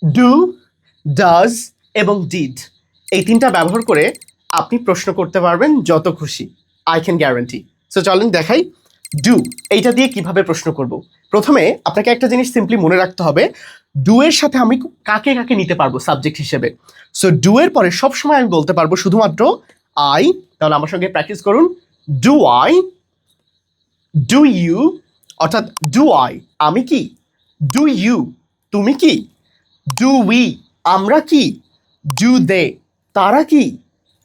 Do, does এবং did এই তিনটা ব্যবহার করে আপনি প্রশ্ন করতে পারবেন যত খুশি, আই ক্যান গ্যারান্টি। সো চলেন দেখাই ডু এইটা দিয়ে কিভাবে প্রশ্ন করব। প্রথমে আপনাকে একটা জিনিস সিম্পলি মনে রাখতে হবে, ডু এর সাথে আমি কাকে কাকে নিতে পারবো সাবজেক্ট হিসেবে। সো ডু এর পরে সবসময় আমি বলতে পারবো শুধুমাত্র আই। তাহলে আমার সঙ্গে প্র্যাকটিস করুন। ডু আই, ডু ইউ, অর্থাৎ ডু আই আমি কি, ডু ইউ তুমি কি, ডু উই আমরা কি, ডু দে তারা কি।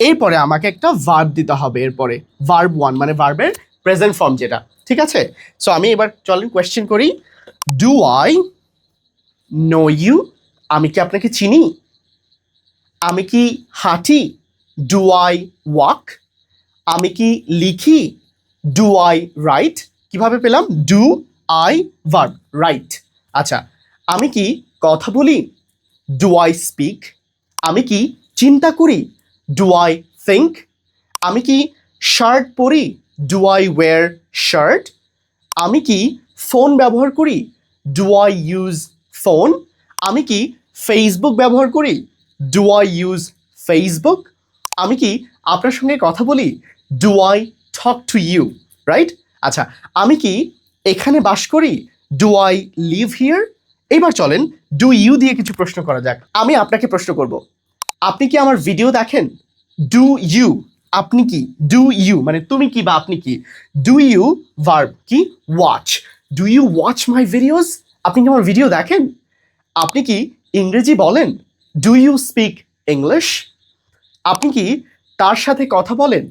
এরপরে আমাকে একটা ভার্ব দিতে হবে, এরপরে ভার্ব ওয়ান মানে ভার্বের প্রেজেন্ট ফর্ম যেটা, ঠিক আছে। সো আমি এবার চলেন কোয়েশ্চেন করি। ডু আই নো ইউ, আমি কি আপনাকে চিনি। আমি কি হাঁটি, ডু আই ওয়াক। আমি কি লিখি, ডু আই রাইট। কিভাবে পেলাম, ডু আই ভার্ব রাইট। আচ্ছা, আমি কি কথা বলি, ডু আই স্পিক। আমি কি চিন্তা করি, ডু আই থিঙ্ক। আমি কি শার্ট পরি, ডু আই ওয়্যার শার্ট। আমি কি ফোন ব্যবহার করি, ডু আই ইউজ ফোন। আমি কি ফেসবুক ব্যবহার করি, ডু আই ইউজ ফেসবুক। আমি কি আপনার সঙ্গে কথা বলি, do I talk to you, right. আচ্ছা, আমি কি এখানে বাস করি, ডু আই লিভ হিয়ার। এবার চলেন ডু ইউ দিয়ে কিছু প্রশ্ন করা যাক। আমি আপনাকে প্রশ্ন করব, আপনি কি আমার ভিডিও দেখেন, ডু ইউ আপনি কি, ডু ইউ মানে তুমি কি বা আপনি কি, ডু ইউ ভার্ব কি watch, do you watch my videos, আপনি কি আমার ভিডিও দেখেন। আপনি কি ইংরেজি বলেন, ডু ইউ স্পিক ইংলিশ। আপনি কি তার সাথে কথা বলেন,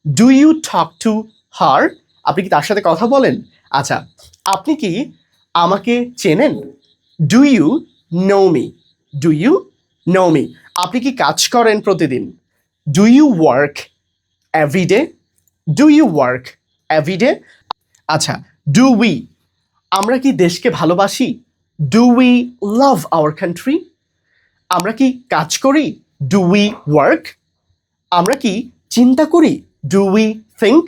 do you talk to her, আপনি কি তার সাথে কথা বলেন। আচ্ছা, আপনি কি আমাকে চেনেন, do you know me, do you know me. আপনি কি কাজ করেন প্রতিদিন, do you work everyday, do you work everyday. আচ্ছা, ডু উই আমরা কি দেশকে ভালোবাসি, do we love our country. আমরা কি কাজ করি, ডু উই ওয়ার্ক। আমরা কি চিন্তা করি, ডু উই থিঙ্ক।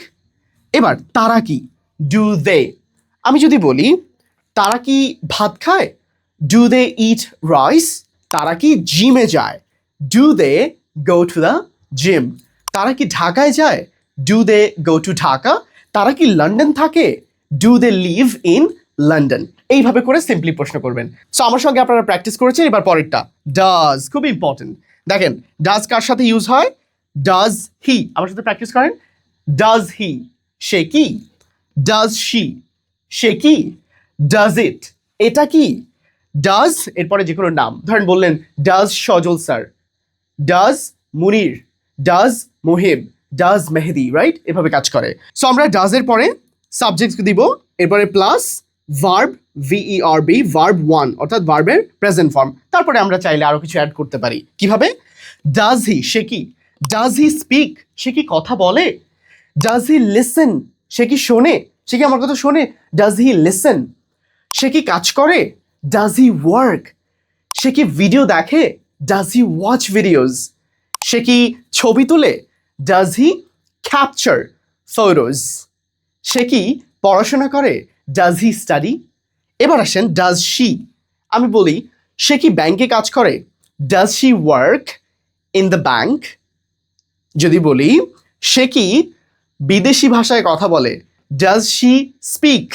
এবার তারা কি, ডু দে। আমি যদি বলি তারা কি ভাত খায়, ডু দে ইট রাইস। তারা কি জিমে যায়, do they go to the gym. তারা কি ঢাকায় যায়, do they go to Dhaka. তারা কি লন্ডন থাকে, do they live in London. এইভাবে করে সিম্পলি প্রশ্ন করবেন। সো আমার সঙ্গে আপনারা প্র্যাকটিস করেছেন। এবার পরেরটা ডাজ, খুব ইম্পর্টেন্ট। দেখেন ডাজ কার সাথে ইউজ হয়, ডাজ হি। আমার সাথে প্র্যাকটিস করেন। ডাজ হি সে কি, ডাজ শি সে কি, ডাজ ইট এটা কি। ডাজ এরপরে যে কোনো নাম, ধরেন বললেন does Sajal sir, does Munir, does Muhib, does Mehedi, right. এভাবে কাজ করে। সো আমরা ডাজের পরে সাবজেক্ট দিব, এরপরে প্লাস ভার্ব ভিইআরবি ভার্ব ওয়ান অর্থাৎ ভার্বের প্রেজেন্ট ফর্ম। তারপরে আমরা চাইলে আরো কিছু অ্যাড করতে পারি। কিভাবে, ডাজ হি সে কি, ডাজ হি স্পিক সে কি কথা বলে, ডাজ হি লিসেন সে কি শোনে, সে কি আমার কথা শোনে, ডাজ হি লিসেন। সে কি কাজ করে, ডাজ হি ওয়ার্ক। সে কি ভিডিও দেখে, ডাজ হি ওয়াচ ভিডিওস। সে কি ছবি তুলে, ডাজ হি ক্যাপচার ফটোজ। সে কি পড়াশোনা করে, ডাজ হি স্টাডি। এবার আসেন ডাজ শি। আমি বলি সে কি ব্যাংকে কাজ করে, does she work in the bank. যদি বলি সে কি বিদেশি ভাষায় কথা বলে, does she speak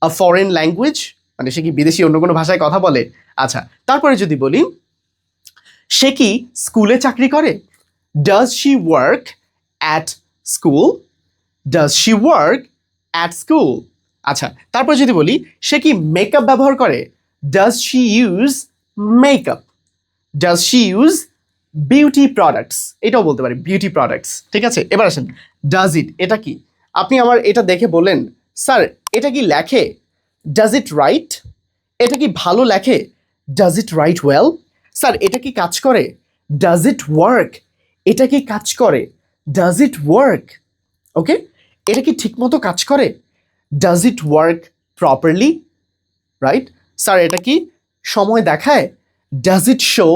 a foreign language, মানে সে কি বিদেশি অন্য কোনো ভাষায় কথা বলে। আচ্ছা, তারপরে যদি বলি সে কি স্কুলে চাকরি করে, does she work at school, does she work at school. আচ্ছা, তারপরে যদি বলি সে কি মেকআপ ব্যবহার করে, does she use makeup, does she use beauty products, এটাও বলতে পারি বিউটি প্রোডাক্টস, ঠিক আছে। এবার আসেন ডাজ ইট এটা কি। আপনি আমার এটা দেখে বললেন স্যার এটা কি লেখে, ডাজ ইট রাইট। এটা কি ভালো লেখে, does it right well. Sir এটা কি কাজ করে, ডাজ ইট ওয়ার্ক। এটা কি কাজ করে, ডাজ ইট ওয়ার্ক। ওকে, এটা কি ঠিকমতো কাজ করে, does it work properly, right. Sir এটা কি সময় দেখায়, does it show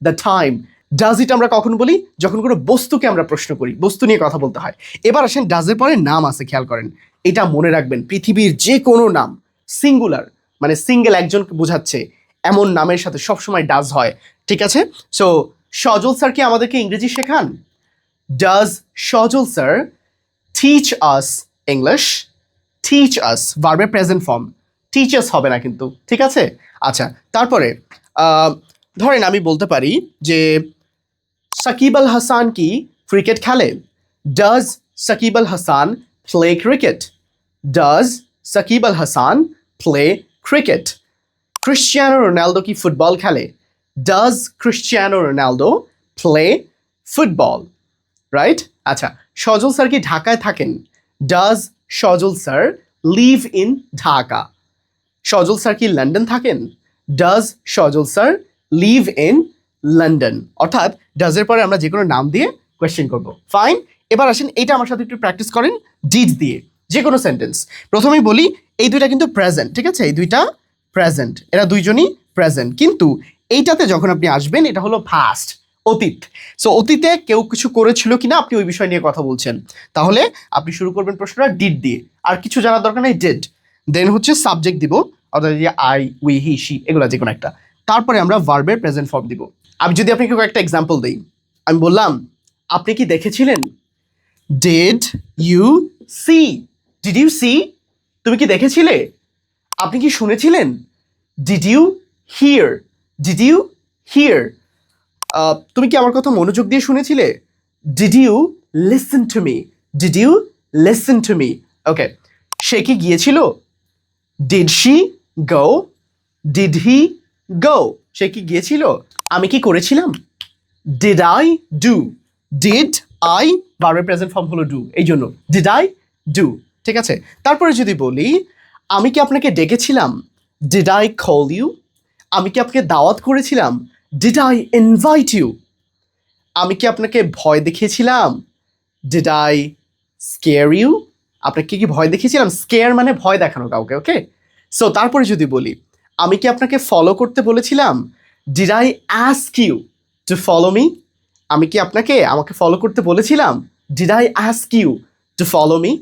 the time. Does it আমরা কখন বলি, যখন কোনো বস্তুকে আমরা প্রশ্ন করি, বস্তু নিয়ে কথা বলতে হয়। এবার আসেন ডাজের পরে নাম আছে, খেয়াল করেন। এটা মনে রাখবেন, পৃথিবীর যে কোনো নাম সিঙ্গুলার মানে সিঙ্গেল একজনকে বোঝাচ্ছে, এমন নামের সাথে সবসময় ডাজ হয়, ঠিক আছে? সো সজল স্যার কি আমাদেরকে ইংরেজি শেখান? Does Sajal sir teach us English? Teach us ভার্বের প্রেজেন্ট ফর্ম, টিচার্স হবে না কিন্তু, ঠিক আছে? আচ্ছা, তারপরে ধরেন আমি বলতে পারি যে সাকিব আল হাসান কি ক্রিকেট খেলে? Does Shakib Al Hasan play cricket? Does Shakib Al Hasan play cricket? Cristiano Ronaldo কি ফুটবল খেলে? Does Cristiano Ronaldo play football? Right? আচ্ছা, সজল স্যার কি ঢাকায় থাকেন? Does Sajal sir live in Dhaka? Sajal sir কি লন্ডন থাকেন? Does Sajal sir live in London? অর্থাৎ ডাজের পরে আমরা যে কোনো নাম দিয়ে কোয়েশ্চেন করব। ফাইন, এবার আসেন এইটা আমার সাথে একটু প্র্যাকটিস করেন ডিড দিয়ে যে কোনো সেন্টেন্স। প্রথমেই বলি এই দুইটা কিন্তু প্রেজেন্ট, ঠিক আছে? এই দুইটা প্রেজেন্ট, এরা দুইজনই প্রেজেন্ট, কিন্তু এইটাতে যখন আপনি আসবেন এটা হলো পাস্ট, অতীত। সো অতীতে কেউ কিছু করেছিল কিনা আপনি ওই বিষয় নিয়ে কথা বলছেন, তাহলে আপনি শুরু করবেন প্রশ্নটা ডিড দিয়ে, আর কিছু জানার দরকার নেই, ডিড। দেন হচ্ছে সাবজেক্ট দিব, অর্থাৎ আই, উই, হি, শি, এগুলো যে কোনো একটা। তারপরে আমরা ভার্বের প্রেজেন্ট ফর্ম দিব। আমি যদি আপনাকে একটা এক্সাম্পল দিই, আমি বললাম আপনি কি দেখেছিলেন? Did you see? Did you see? তুমি কি দেখেছিলে? আপনি কি শুনেছিলেন? Did you hear? Did you hear? তুমি কি আমার কথা মনোযোগ দিয়ে শুনেছিলে? Did you listen to me? Did you listen to me? Okay, সে কি গিয়েছিল? Did she go? Did he go? সে কি গিয়েছিল? আমি কি করেছিলাম? Did I do? Did I ভার্বের প্রেজেন্ট ফর্ম হলো ডু, এই জন্য ডিড আই ডু, ঠিক আছে? তারপরে যদি বলি আমি কি আপনাকে ডেকেছিলাম? Did I call you? আমি কি আপনাকে দাওয়াত করেছিলাম? Did I invite you? আমি কি আপনাকে ভয় দেখিয়েছিলাম? Did I scare you? আপনাকে কি ভয় দেখিয়েছিলাম? স্কেয়ার মানে ভয় দেখানো কাউকে, ওকে? সো তারপরে যদি বলি আমি কি আপনাকে ফলো করতে বলেছিলাম? Did I ask you to follow me? আমি কি আমাকে ফলো করতে বলেছিলাম? Did I ask you to follow me?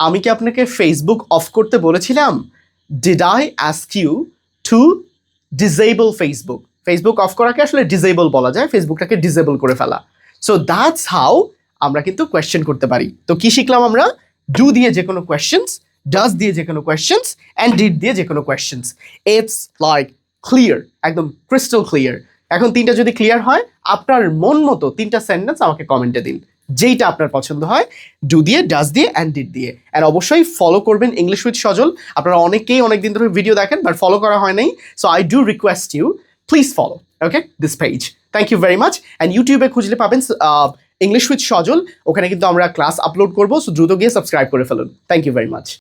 আমি কি আপনাকে ফেসবুক অফ করতে বলেছিলাম? Did I ask you to disable Facebook? Facebook off করাকে আসলে ডিসেবল বলা যায়, ফেসবুকটাকে ডিসেবল করে ফেলা। সো দ্যাটস হাউ আমরা কিন্তু কোয়েশ্চেন করতে পারি। তো কি শিখলাম আমরা? ডু দিয়ে যে কোনো কোয়েশ্চেন্স, ডাজ দিয়ে যে কোনো কোয়েশ্চেন্স, অ্যান্ড ডিড দিয়ে যে কোনো কোয়েশ্চেন্স। ইটস লাইক ক্লিয়ার, একদম ক্রিস্টাল ক্লিয়ার। এখন তিনটা যদি ক্লিয়ার হয়, আপনার মন মতো তিনটা সেন্টেন্স আমাকে কমেন্টে দিন, যেইটা আপনার পছন্দ হয়, ডু দিয়ে, ডাজ দিয়ে, অ্যান্ড ডিড দিয়ে। অ্যান্ড অবশ্যই ফলো করবেন ইংলিশ উইথ সজল। আপনারা অনেকেই অনেকদিন ধরে ভিডিও দেখেন বাট ফলো করা হয় নাই, so I do request you, please follow, okay, this page. Thank you very much. And ইউটিউবে খুঁজলে পাবেন ইংলিশ উইথ সজল, ওখানে কিন্তু আমরা ক্লাস আপলোড করবো, সো দ্রুত গিয়ে সাবস্ক্রাইব করে ফেলুন। Thank you very much.